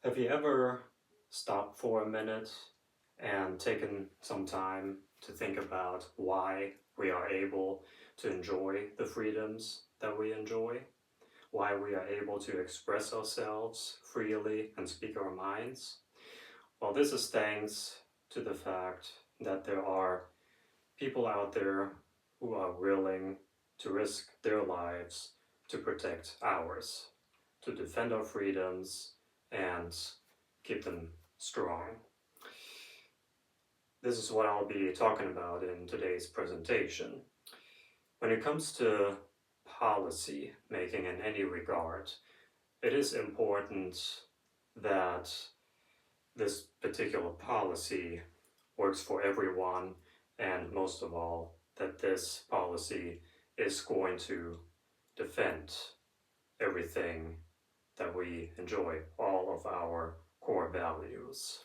Have you ever stopped for a minute and taken some time to think about why we are able to enjoy the freedoms that we enjoy? Why we are able to express ourselves freely and speak our minds? Well, this is thanks to the fact that there are people out there who are willing to risk their lives to protect ours, to defend our freedoms and keep them strong. This is what I'll be talking about in today's presentation. When it comes to policy making in any regard, it is important that this particular policy works for everyone, and most of all, that this policy is going to defend everything that we enjoy, all of our core values.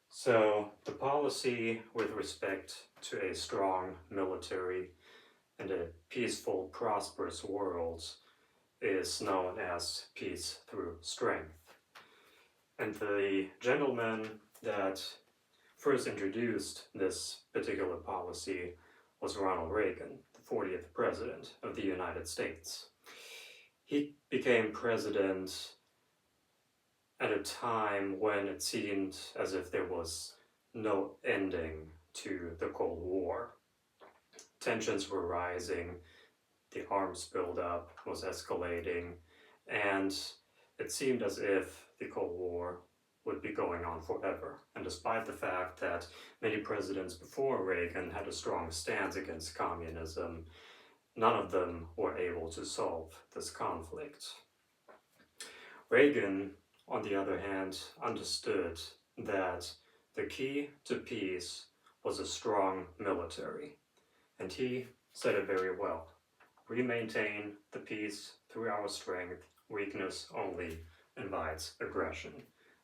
So, the policy with respect to a strong military and a peaceful, prosperous world is known as peace through strength. And the gentleman that first introduced this particular policy was Ronald Reagan, the 40th President of the United States. He became president at a time when it seemed as if there was no ending to the Cold War. Tensions were rising, the arms buildup was escalating, and it seemed as if the Cold War would be going on forever. And despite the fact that many presidents before Reagan had a strong stance against communism, none of them were able to solve this conflict. Reagan, on the other hand, understood that the key to peace was a strong military. And he said it very well. We maintain the peace through our strength. Weakness only invites aggression.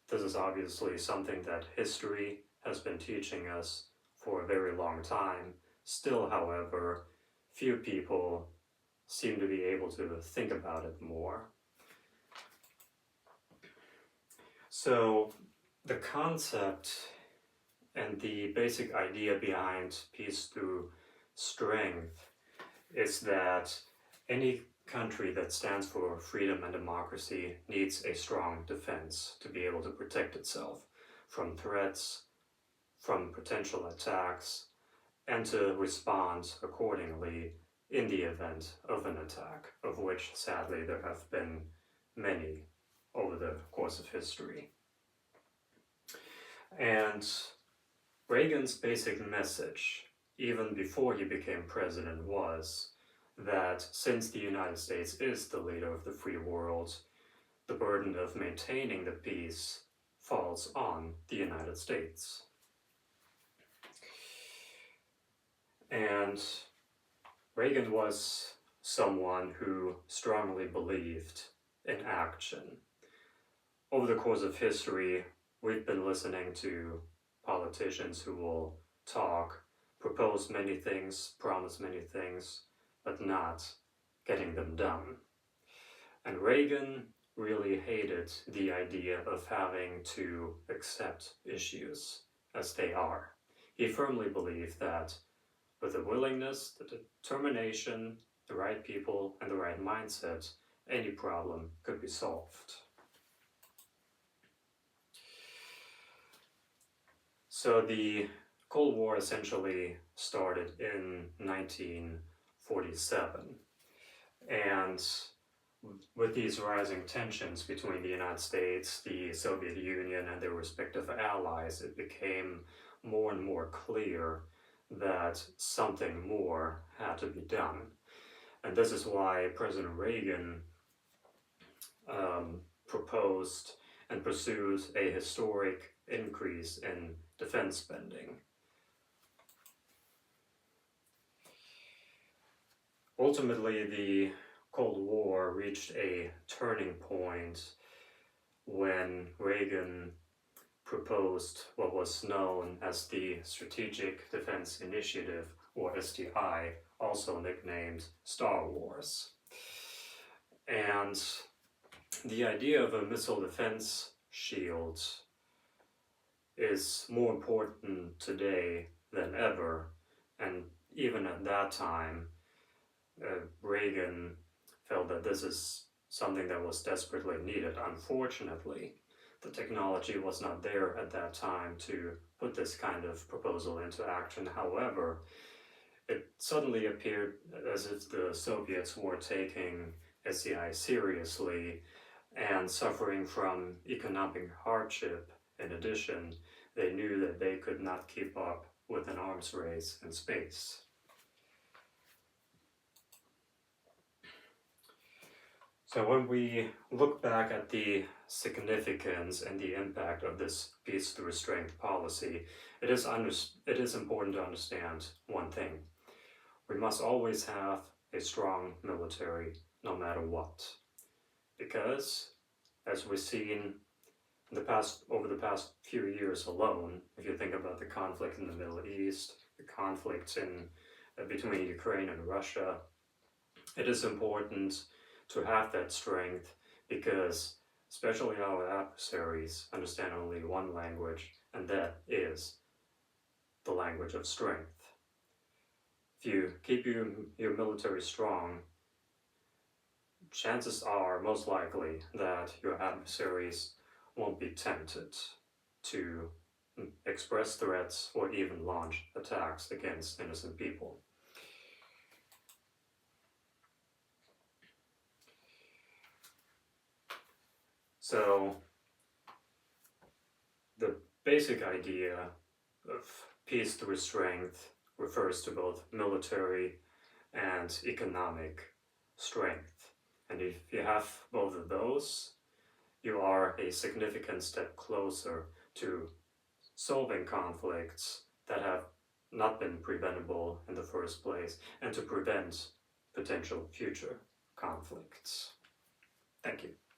This is obviously something that history has been teaching us for a very long time. Still, however, few people seem to be able to think about it more. So, the concept and the basic idea behind peace through strength is that any country that stands for freedom and democracy needs a strong defense to be able to protect itself from threats, from potential attacks, and to respond accordingly in the event of an attack, of which sadly there have been many over the course of history. And Reagan's basic message, even before he became president, was that since the United States is the leader of the free world, the burden of maintaining the peace falls on the United States. And Reagan was someone who strongly believed in action. Over the course of history, we've been listening to politicians who will talk, propose many things, promise many things, but not getting them done. And Reagan really hated the idea of having to accept issues as they are. He firmly believed that with the willingness, the determination, the right people, and the right mindset, any problem could be solved. So the Cold War essentially started in 1947, and with these rising tensions between the United States, the Soviet Union, and their respective allies, it became more and more clear that something more had to be done. And this is why President Reagan proposed and pursued a historic increase in defense spending. Ultimately, the Cold War reached a turning point when Reagan proposed what was known as the Strategic Defense Initiative, or SDI, also nicknamed Star Wars. And the idea of a missile defense shield is more important today than ever, and even at that time, Reagan felt that this is something that was desperately needed. Unfortunately, the technology was not there at that time to put this kind of proposal into action. However, it suddenly appeared as if the Soviets were taking SCI seriously and suffering from economic hardship. In addition, they knew that they could not keep up with an arms race in space. So when we look back at the significance and the impact of this peace through strength policy, it is important to understand one thing. We must always have a strong military no matter what. Because, as we've seen over the past few years alone, if you think about the conflict in the Middle East, the conflicts between Ukraine and Russia, it is important to have that strength because especially our adversaries understand only one language, and that is the language of strength. If you keep your military strong, chances are most likely that your adversaries won't be tempted to express threats or even launch attacks against innocent people. So, the basic idea of peace through strength refers to both military and economic strength. And if you have both of those, you are a significant step closer to solving conflicts that have not been preventable in the first place and to prevent potential future conflicts. Thank you.